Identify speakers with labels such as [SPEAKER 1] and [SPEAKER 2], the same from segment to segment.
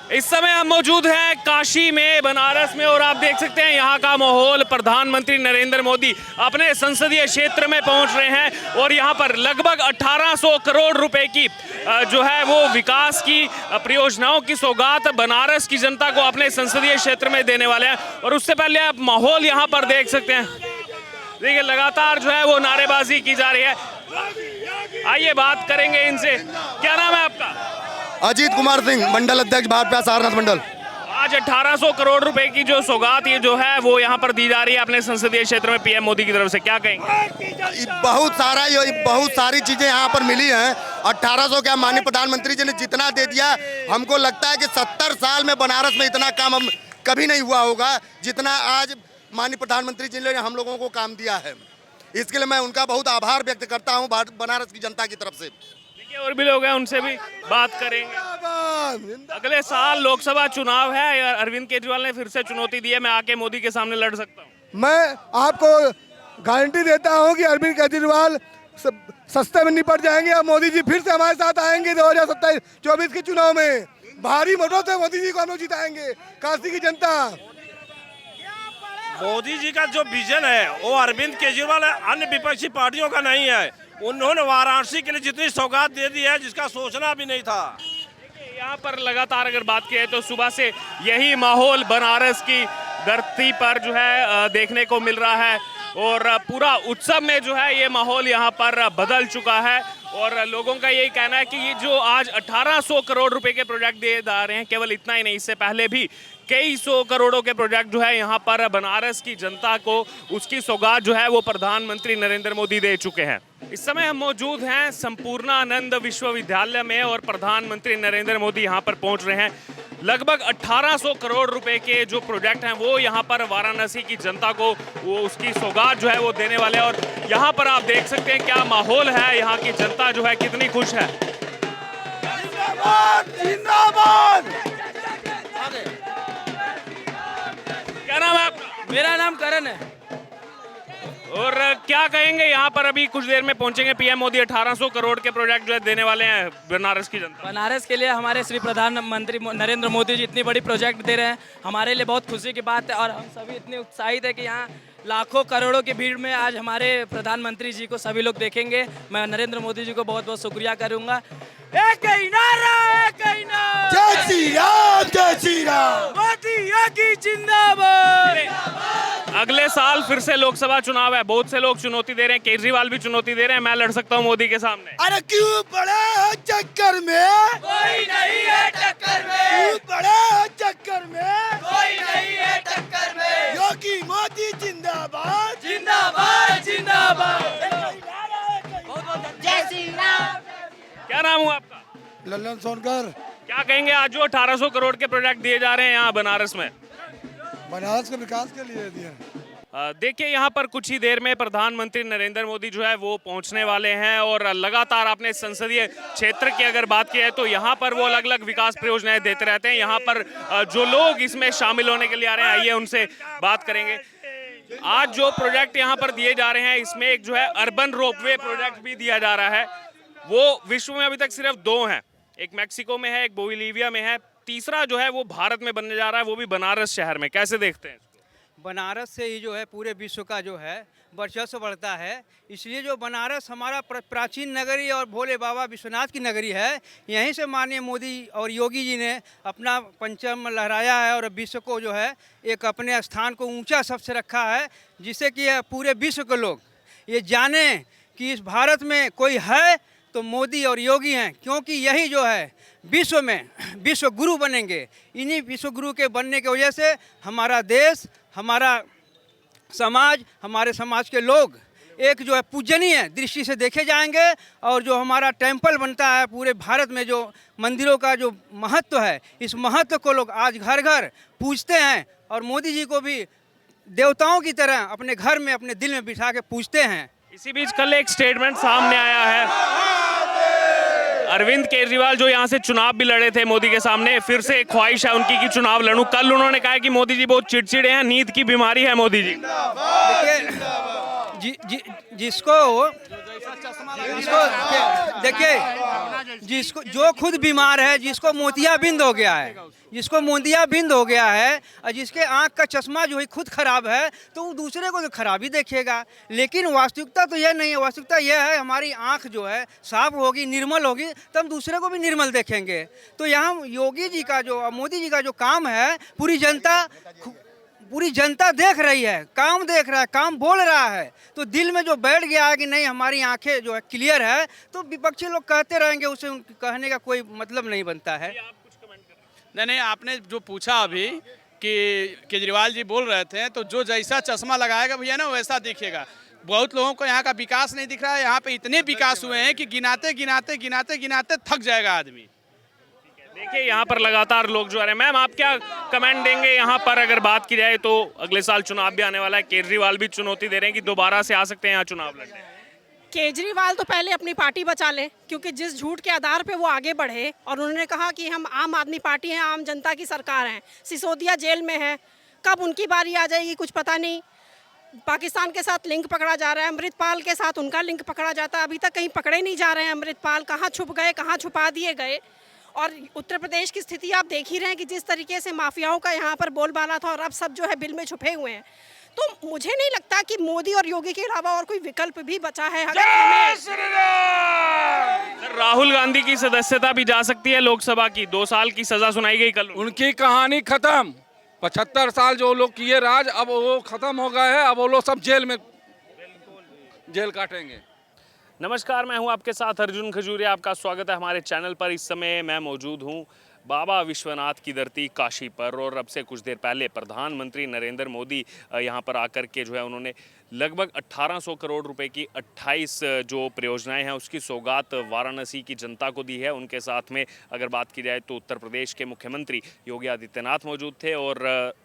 [SPEAKER 1] इस समय हम मौजूद हैं काशी में, बनारस में, और आप देख सकते हैं यहाँ का माहौल। प्रधानमंत्री नरेंद्र मोदी अपने संसदीय क्षेत्र में पहुँच रहे हैं और यहाँ पर लगभग 1800 करोड़ रुपए की जो है वो विकास की परियोजनाओं की सौगात बनारस की जनता को अपने संसदीय क्षेत्र में देने वाले हैं। और उससे पहले आप माहौल यहाँ पर देख सकते हैं। देखिए लगातार जो है वो नारेबाजी की जा रही है। आइए बात करेंगे इनसे। क्या नाम है आपका?
[SPEAKER 2] अजीत कुमार सिंह, मंडल अध्यक्ष भाजपा सारनाथ मंडल।
[SPEAKER 1] आज 1800 करोड़ रुपए की जो सौगात ये जो है वो यहाँ पर दी जा रही है अपने संसदीय क्षेत्र में पीएम मोदी की तरफ से, क्या कहेंगे?
[SPEAKER 2] बहुत सारी चीजें यहाँ पर मिली हैं। 1800 क्या, माननीय प्रधानमंत्री जी ने जितना दे दिया, हमको लगता है कि 70 साल में बनारस में इतना काम हम कभी नहीं हुआ होगा जितना आज माननीय प्रधानमंत्री जी ने हम लोगों को काम दिया है। इसके लिए मैं उनका बहुत आभार व्यक्त करता हूँ बनारस की जनता की तरफ से।
[SPEAKER 1] और भी लोग हैं, उनसे भी बात करेंगे। अगले साल लोकसभा चुनाव है, अरविंद केजरीवाल ने फिर से चुनौती दी है, मैं आके मोदी के सामने लड़ सकता हूँ।
[SPEAKER 3] मैं आपको गारंटी देता हूँ कि अरविंद केजरीवाल सस्ते में निपट जाएंगे और मोदी जी फिर से हमारे साथ आएंगे 2027-24 के चुनाव में। भारी मतों से मोदी जी को हम लोग जिताएंगे। काशी की जनता,
[SPEAKER 4] मोदी जी का जो विजन है वो अरविंद केजरीवाल अन्य विपक्षी पार्टियों का नहीं है। उन्होंने वाराणसी के लिए जितनी सौगात दे दी है जिसका सोचना भी नहीं था।
[SPEAKER 1] यहाँ पर लगातार अगर बात की है तो सुबह से यही माहौल बनारस की धरती पर जो है देखने को मिल रहा है और पूरा उत्सव में जो है ये माहौल यहाँ पर बदल चुका है। और लोगों का यही कहना है कि ये जो आज 1800 करोड़ रुपए के प्रोजेक्ट दिए जा रहे हैं, केवल इतना ही नहीं, इससे पहले भी कई सौ करोड़ों के प्रोजेक्ट जो है यहाँ पर बनारस की जनता को उसकी सौगात जो है वो प्रधानमंत्री नरेंद्र मोदी दे चुके हैं। इस समय हम मौजूद हैं संपूर्णानंद विश्वविद्यालय में और प्रधानमंत्री नरेंद्र मोदी यहाँ पर पहुँच रहे हैं। लगभग 1800 करोड़ रुपए के जो प्रोजेक्ट हैं वो यहाँ पर वाराणसी की जनता को वो उसकी सौगात जो है वो देने वाले हैं। और यहाँ पर आप देख सकते हैं क्या माहौल है, यहाँ की जनता जो है कितनी खुश है।
[SPEAKER 3] जिंदाबाद।
[SPEAKER 1] क्या नाम है आपका?
[SPEAKER 5] मेरा नाम करण है।
[SPEAKER 1] और क्या कहेंगे, यहाँ पर अभी कुछ देर में पहुंचेंगे पीएम मोदी, 1800 करोड़ के प्रोजेक्ट जो है देने वाले हैं बनारस की जनता।
[SPEAKER 5] बनारस के लिए हमारे श्री प्रधानमंत्री नरेंद्र मोदी जी इतनी बड़ी प्रोजेक्ट दे रहे हैं, हमारे लिए बहुत खुशी की बात है। और हम सभी इतने उत्साहित है कि यहाँ लाखों करोड़ों की भीड़ में आज हमारे प्रधानमंत्री जी को सभी लोग देखेंगे। मैं नरेंद्र मोदी जी को बहुत बहुत शुक्रिया करूँगा। एक ही नारा, एक ही नारा,
[SPEAKER 3] जय श्री राम, जय श्री राम,
[SPEAKER 5] मोदी योगी जिंदाबाद।
[SPEAKER 1] अगले साल फिर से लोकसभा चुनाव है, बहुत से लोग चुनौती दे रहे हैं, केजरीवाल भी चुनौती दे रहे हैं, मैं लड़ सकता हूं मोदी के सामने।
[SPEAKER 3] अरे क्यों पड़े हो चक्कर में,
[SPEAKER 5] कोई नहीं है टक्कर में,
[SPEAKER 3] क्यों पड़े हो चक्कर में,
[SPEAKER 5] कोई नहीं है टक्कर में,
[SPEAKER 3] योगी मोदी जिंदाबाद,
[SPEAKER 5] जिंदाबाद जिंदाबाद।
[SPEAKER 6] जय श्री राम।
[SPEAKER 1] क्या नाम हुआ आपका?
[SPEAKER 3] लल्लन सोनकर।
[SPEAKER 1] क्या कहेंगे, आज जो 1800 करोड़ के प्रोजेक्ट दिए जा रहे हैं यहाँ बनारस में?
[SPEAKER 3] बनारस के विकास के लिए दिए।
[SPEAKER 1] देखिए यहाँ पर कुछ ही देर में प्रधानमंत्री नरेंद्र मोदी जो है वो पहुंचने वाले हैं और लगातार अपने संसदीय क्षेत्र की अगर बात की है तो यहाँ पर वो अलग अलग विकास परियोजनाएं देते रहते हैं। यहाँ पर जो लोग इसमें शामिल होने के लिए आ रहे हैं, आइए उनसे बात करेंगे। आज जो प्रोजेक्ट यहाँ पर दिए जा रहे हैं इसमें एक जो है अर्बन रोपवे प्रोजेक्ट भी दिया जा रहा है। वो विश्व में अभी तक सिर्फ 2 हैं, एक मैक्सिको में है, एक बोलिविया में है, तीसरा जो है वो भारत में बनने जा रहा है, वो भी बनारस शहर में। कैसे देखते हैं?
[SPEAKER 7] बनारस से ही जो है पूरे विश्व का जो है वर्चस्व बढ़ता है। इसलिए जो बनारस हमारा प्राचीन नगरी और भोले बाबा विश्वनाथ की नगरी है, यहीं से माननीय मोदी और योगी जी ने अपना परचम लहराया है और विश्व को जो है एक अपने स्थान को ऊंचा सबसे रखा है, जिससे कि पूरे विश्व के लोग ये जाने कि इस भारत में कोई है तो मोदी और योगी हैं, क्योंकि यही जो है विश्व में विश्व गुरु बनेंगे। इन्हीं विश्व गुरु के बनने की वजह से हमारा देश, हमारा समाज, हमारे समाज के लोग एक जो है पूजनीय दृष्टि से देखे जाएंगे। और जो हमारा टेम्पल बनता है पूरे भारत में, जो मंदिरों का जो महत्व है, इस महत्व को लोग आज घर घर पूजते हैं और मोदी जी को भी देवताओं की तरह अपने घर में, अपने दिल में बिठा के पूजते हैं।
[SPEAKER 1] इसी बीच कल एक स्टेटमेंट सामने आया है, अरविंद केजरीवाल जो यहाँ से चुनाव भी लड़े थे मोदी के सामने, फिर से एक ख्वाहिश है उनकी कि चुनाव लड़ूं। कल उन्होंने कहा कि मोदी जी बहुत चिड़चिड़े हैं, नींद की बीमारी है मोदी जी।
[SPEAKER 7] जिसको देखिए जिसको जो खुद बीमार है, जिसको मोतियाबिंद हो गया है, जिसको मोतियाबिंद हो गया है और जिसके आंख का चश्मा जो है खुद खराब है, तो वो दूसरे को तो खराबी देखेगा। लेकिन वास्तविकता तो यह नहीं है। वास्तविकता यह है हमारी आंख जो है साफ होगी, निर्मल होगी, तो हम दूसरे को भी निर्मल देखेंगे। तो यहाँ योगी जी का जो, मोदी जी का जो काम है, पूरी जनता देख रही है, काम देख रहा है, काम बोल रहा है। तो दिल में जो बैठ गया है कि नहीं हमारी आंखें जो है क्लियर है, तो विपक्षी लोग कहते रहेंगे, उसे कहने का कोई मतलब नहीं बनता है।
[SPEAKER 8] नहीं, आपने जो पूछा अभी कि केजरीवाल जी बोल रहे थे, तो जो जैसा चश्मा लगाएगा भैया ना वैसा दिखेगा। बहुत लोगों को यहाँ का विकास नहीं दिख रहा है। यहाँ पे इतने विकास हुए हैं कि गिनाते गिनाते गिनाते गिनाते थक जाएगा आदमी।
[SPEAKER 1] देखिए यहाँ पर लगातार लोग जो आ रहे हैं। मैम, आप क्या कमेंट देंगे यहाँ पर? अगर बात की जाए तो अगले साल चुनाव भी आने वाला है, केजरीवाल भी चुनौती दे रहे हैं कि दोबारा से आ सकते हैं यहाँ चुनाव लड़ने।
[SPEAKER 9] केजरीवाल तो पहले अपनी पार्टी बचा ले, क्योंकि जिस झूठ के आधार पे वो आगे बढ़े और उन्होंने कहा कि हम आम आदमी पार्टी हैं, आम जनता की सरकार है। सिसोदिया जेल में है, कब उनकी बारी आ जाएगी कुछ पता नहीं। पाकिस्तान के साथ लिंक पकड़ा जा रहा है, अमृतपाल के साथ उनका लिंक पकड़ा जाता है, अभी तक कहीं पकड़े नहीं जा रहे हैं। अमृतपाल कहाँ छुप गए, कहाँ छुपा दिए गए। और उत्तर प्रदेश की स्थिति आप देख ही रहे हैं कि जिस तरीके से माफियाओं का यहाँ पर बोलबाला था, और अब सब जो है बिल में छुपे हुए हैं। तो मुझे नहीं लगता कि मोदी और योगी के अलावा और कोई विकल्प भी बचा है।
[SPEAKER 1] राहुल गांधी की सदस्यता भी जा सकती है लोकसभा की। 2 साल की सजा सुनाई गई कल।
[SPEAKER 10] उनकी कहानी खत्म। 75 साल जो लोग किए राज, अब वो खत्म हो गए हैं। अब वो लोग सब जेल काटेंगे।
[SPEAKER 1] नमस्कार, मैं हूं आपके साथ अर्जुन खजूरिया। आपका स्वागत है हमारे चैनल पर। इस समय मैं मौजूद हूं बाबा विश्वनाथ की धरती काशी पर, और अब से कुछ देर पहले प्रधानमंत्री नरेंद्र मोदी यहां पर आकर के जो है उन्होंने लगभग 1800 करोड़ रुपए की 28 जो परियोजनाएं हैं उसकी सौगात वाराणसी की जनता को दी है। उनके साथ में अगर बात की जाए तो उत्तर प्रदेश के मुख्यमंत्री योगी आदित्यनाथ मौजूद थे और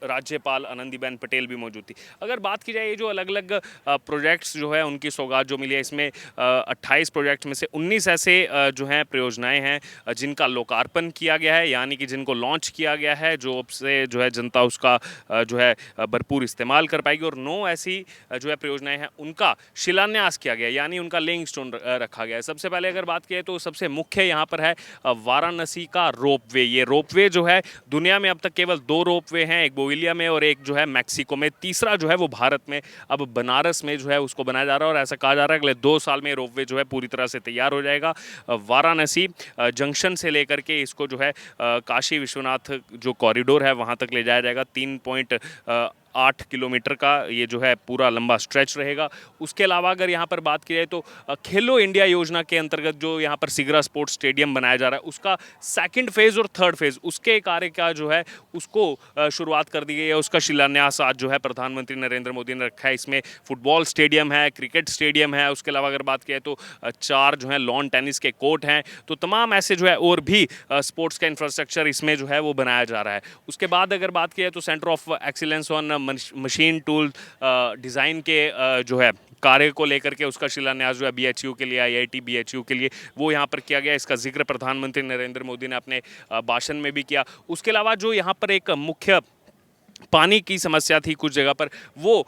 [SPEAKER 1] राज्यपाल आनंदीबेन पटेल भी मौजूद थी। अगर बात की जाए ये जो अलग अलग प्रोजेक्ट्स जो है उनकी सौगात जो मिली है, इसमें 28 प्रोजेक्ट में से 19 ऐसे जो हैं परियोजनाएँ हैं जिनका लोकार्पण किया गया है, यानी कि जिनको लॉन्च किया गया है, जो अब से जो है जनता उसका जो है भरपूर इस्तेमाल कर पाएगी। और 9 ऐसी जो परियोजनाएं हैं उनका शिलान्यास किया गया, यानी उनका लेइंग स्टोन रखा गया है। सबसे पहले अगर बात की तो सबसे मुख्य यहाँ पर है वाराणसी का रोपवे। ये रोपवे जो है दुनिया में अब तक केवल 2 रोपवे हैं, एक बोवेलिया में और एक जो है मैक्सिको में। तीसरा जो है वो भारत में अब बनारस में जो है उसको बनाया जा रहा है, और ऐसा कहा जा रहा है अगले 2 साल में रोपवे जो है पूरी तरह से तैयार हो जाएगा। वाराणसी जंक्शन से लेकर के इसको जो है काशी विश्वनाथ जो कॉरिडोर है वहाँ तक ले जाया जाएगा। 3.8 किलोमीटर का ये जो है पूरा लंबा स्ट्रेच रहेगा। उसके अलावा अगर यहाँ पर बात की जाए तो खेलो इंडिया योजना के अंतर्गत जो यहाँ पर सिगरा स्पोर्ट्स स्टेडियम बनाया जा रहा है उसका 2nd फेज़ और 3rd फेज़ उसके कार्य का जो है उसको शुरुआत कर दी गई है। उसका शिलान्यास आज जो है प्रधानमंत्री नरेंद्र मोदी ने रखा है। इसमें फुटबॉल स्टेडियम है, क्रिकेट स्टेडियम है। उसके अलावा अगर बात की जाए तो 4 जो है लॉन टेनिस के कोर्ट हैं। तो तमाम ऐसे जो है और भी स्पोर्ट्स का इंफ्रास्ट्रक्चर इसमें जो है वो बनाया जा रहा है। उसके बाद अगर बात की जाए तो centre of excellence on machine tool design के जो है कार्य को लेकर के उसका शिलान्यास जो है BHU के लिए, IIT BHU के लिए वो यहाँ पर किया गया। इसका जिक्र प्रधानमंत्री नरेंद्र मोदी ने अपने भाषण में भी किया। उसके अलावा जो यहाँ पर एक मुख्य पानी की समस्या थी कुछ जगह पर, वो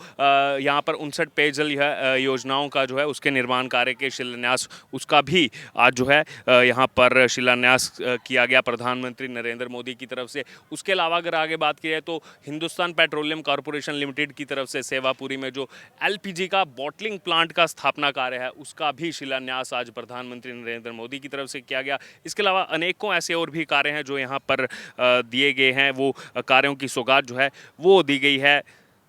[SPEAKER 1] यहाँ पर 59 पेयजल योजनाओं का जो है उसके निर्माण कार्य के शिलान्यास उसका भी आज जो है यहाँ पर शिलान्यास किया गया प्रधानमंत्री नरेंद्र मोदी की तरफ से। उसके अलावा अगर आगे बात की जाए तो हिंदुस्तान पेट्रोलियम कॉरपोरेशन लिमिटेड की तरफ से सेवापुरी में जो LPG का बॉटलिंग प्लांट का स्थापना कार्य है उसका भी शिलान्यास आज प्रधानमंत्री नरेंद्र मोदी की तरफ से किया गया। इसके अलावा अनेकों ऐसे और भी कार्य हैं जो यहाँ पर दिए गए हैं। वो कार्यों की सौगात जो है वो दी गई है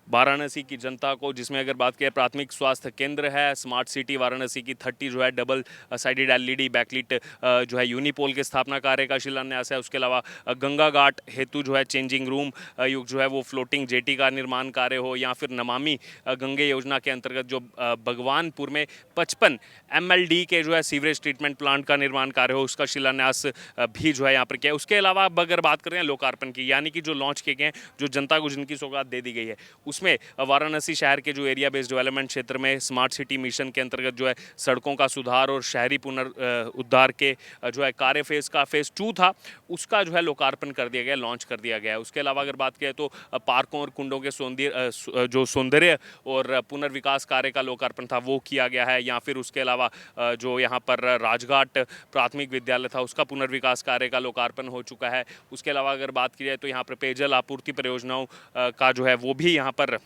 [SPEAKER 1] वाराणसी की जनता को, जिसमें अगर बात करें प्राथमिक स्वास्थ्य केंद्र है, स्मार्ट सिटी वाराणसी की 30 जो है डबल साइडेड LED बैकलिट जो है यूनिपोल के स्थापना कार्य का शिलान्यास है। उसके अलावा गंगा घाट हेतु जो है चेंजिंग रूम युग जो है वो फ्लोटिंग जेटी का निर्माण कार्य हो, या फिर नमामि गंगे योजना के अंतर्गत जो भगवानपुर में 55 MLD के जो है सीवरेज ट्रीटमेंट प्लांट का निर्माण कार्य हो उसका शिलान्यास भी जो है यहाँ पर किया है। उसके अलावा अब अगर बात करें लोकार्पण की, यानी कि जो लॉन्च किए गए हैं, जो जनता को जिनकी सौगात दे दी गई है उसमें वाराणसी शहर के जो एरिया बेस्ड डेवलपमेंट क्षेत्र में स्मार्ट सिटी मिशन के अंतर्गत जो है सड़कों का सुधार और शहरी पुनरुद्धार के जो है कार्य फेज़ 2 था, उसका जो है लोकार्पण कर दिया गया, लॉन्च कर दिया गया है। उसके अलावा अगर बात करें तो पार्कों और कुंडों के सौंदर्य और पुनर्विकास कार्य का लोकार्पण था, वो किया गया है। या फिर उसके अलावा जो यहाँ पर राजघाट प्राथमिक विद्यालय था, उसका पुनर्विकास कार्य का लोकार्पण हो चुका है। उसके अलावा अगर बात की जाए तो यहाँ पर पेयजल आपूर्ति परियोजनाओं का जो है वो भी यहाँ पर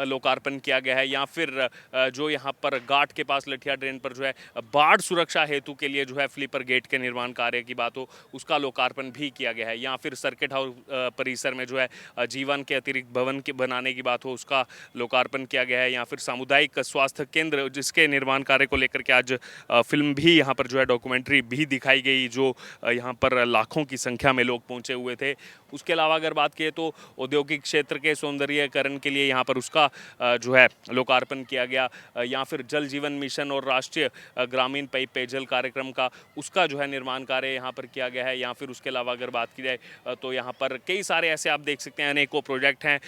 [SPEAKER 1] लोकार्पण किया गया है। या फिर जो यहाँ पर घाट के पास लठिया ड्रेन पर जो है बाढ़ सुरक्षा हेतु के लिए जो है फ्लीपर गेट के निर्माण कार्य की बात हो, उसका लोकार्पण भी किया गया है। या फिर सर्किट हाउस परिसर में जो है जीवन के अतिरिक्त भवन के बनाने की बात हो, उसका लोकार्पण किया गया है। या फिर सामुदायिक स्वास्थ्य केंद्र जिसके निर्माण कार्य को लेकर के आज फिल्म भी यहाँ पर जो है डॉक्यूमेंट्री भी दिखाई गई, जो यहाँ पर लाखों की संख्या में लोग पहुँचे हुए थे। उसके अलावा अगर बात करें तो औद्योगिक क्षेत्र के सौंदर्यीकरण के लिए यहाँ पर उसका जो है लोकार्पण किया गया। या फिर जल जीवन मिशन और राष्ट्रीय ग्रामीण पेयजल कार्यक्रम का उसका जो है निर्माण कार्य यहाँ पर किया गया है। या फिर उसके अलावा अगर बात की जाए तो यहाँ पर कई सारे ऐसे आप देख सकते हैं अनेकों प्रोजेक्ट हैं,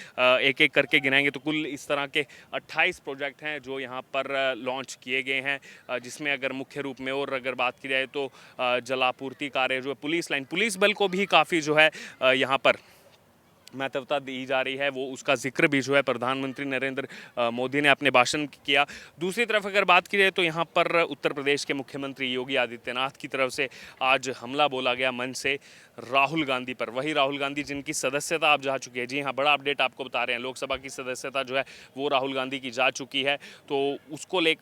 [SPEAKER 1] एक एक करके गिनाएंगे तो कुल इस तरह के 28 प्रोजेक्ट हैं जो यहाँ पर लॉन्च किए गए हैं, जिसमें अगर मुख्य रूप में और अगर बात की जाए तो जलापूर्ति कार्य जो है पुलिस बल को भी काफ़ी जो है यहाँ पर महत्वता दी जा रही है, वो उसका जिक्र भी जो है प्रधानमंत्री नरेंद्र मोदी ने अपने भाषण किया। दूसरी तरफ अगर बात की जाए तो यहाँ पर उत्तर प्रदेश के मुख्यमंत्री योगी आदित्यनाथ की तरफ से आज हमला बोला गया मंच से राहुल गांधी पर। वही राहुल गांधी जिनकी सदस्यता आप जा चुकी है, जी हाँ, बड़ा अपडेट आपको बता रहे हैं, लोकसभा की सदस्यता जो है वो राहुल गांधी की जा चुकी है। तो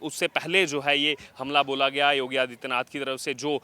[SPEAKER 1] उससे पहले जो है ये हमला बोला गया योगी आदित्यनाथ की तरफ से। जो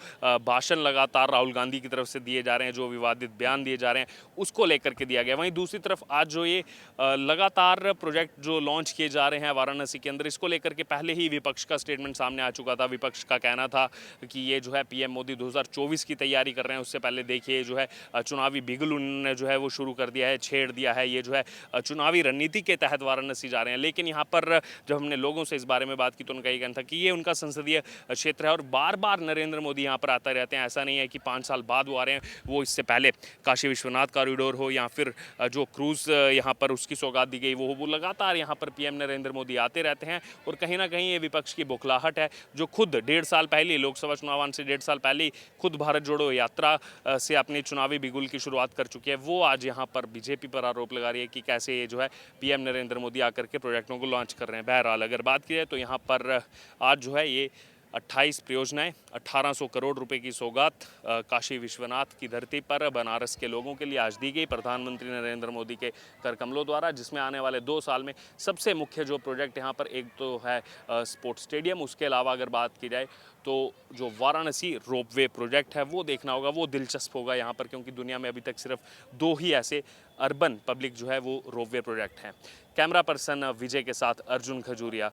[SPEAKER 1] भाषण लगातार राहुल गांधी की तरफ से दिए जा रहे हैं, जो विवादित बयान दिए जा रहे हैं, उसको लेकर के दिया गया। वहीं दूसरी तरफ आज जो ये लगातार प्रोजेक्ट जो लॉन्च किए जा रहे हैं वाराणसी के अंदर, इसको लेकर के पहले ही विपक्ष का स्टेटमेंट सामने आ चुका था। विपक्ष का कहना था कि ये जो है पीएम मोदी 2024 की तैयारी कर रहे हैं, उससे पहले देखिए जो है चुनावी बिगुल उन्होंने जो है वो शुरू कर दिया है, छेड़ दिया है। ये जो है चुनावी रणनीति के तहत वाराणसी जा रहे हैं। लेकिन यहाँ पर जब हमने लोगों से इस बारे में बात की तो उनका ये कहना था कि ये उनका संसदीय क्षेत्र है और बार बार नरेंद्र मोदी यहाँ पर आते रहते हैं। ऐसा नहीं है कि 5 साल बाद वो आ रहे हैं, वो इससे पहले काशी विश्वनाथ कॉरिडोर हो या फिर जो क्रूज़ यहाँ पर उसकी सौगात दी गई वो लगातार यहाँ पर पीएम नरेंद्र मोदी आते रहते हैं। और कहीं ना कहीं ये विपक्ष की बौखलाहट है, जो खुद 1.5 साल पहले लोकसभा चुनाव आने से 1.5 साल पहले खुद भारत जोड़ो यात्रा से अपनी चुनावी बिगुल की शुरुआत कर चुकी है, वो आज यहाँ पर बीजेपी पर आरोप लगा रही है कि कैसे ये जो है पीएम नरेंद्र मोदी आकर के प्रोजेक्टों को लॉन्च कर रहे हैं। बहरहाल अगर बात की जाए तो यहाँ पर आज जो है ये 28 परियोजनाएं, 1800 करोड़ रुपए की सौगात काशी विश्वनाथ की धरती पर बनारस के लोगों के लिए आज दी गई प्रधानमंत्री नरेंद्र मोदी के कर कमलों द्वारा, जिसमें आने वाले 2 साल में सबसे मुख्य जो प्रोजेक्ट यहाँ पर एक तो है स्पोर्ट्स स्टेडियम। उसके अलावा अगर बात की जाए तो जो वाराणसी रोपवे प्रोजेक्ट है वो देखना होगा, वो दिलचस्प होगा यहाँ पर, क्योंकि दुनिया में अभी तक सिर्फ 2 ही ऐसे अर्बन पब्लिक जो है वो रोपवे प्रोजेक्ट हैं। कैमरा पर्सन विजय के साथ अर्जुन खजूरिया,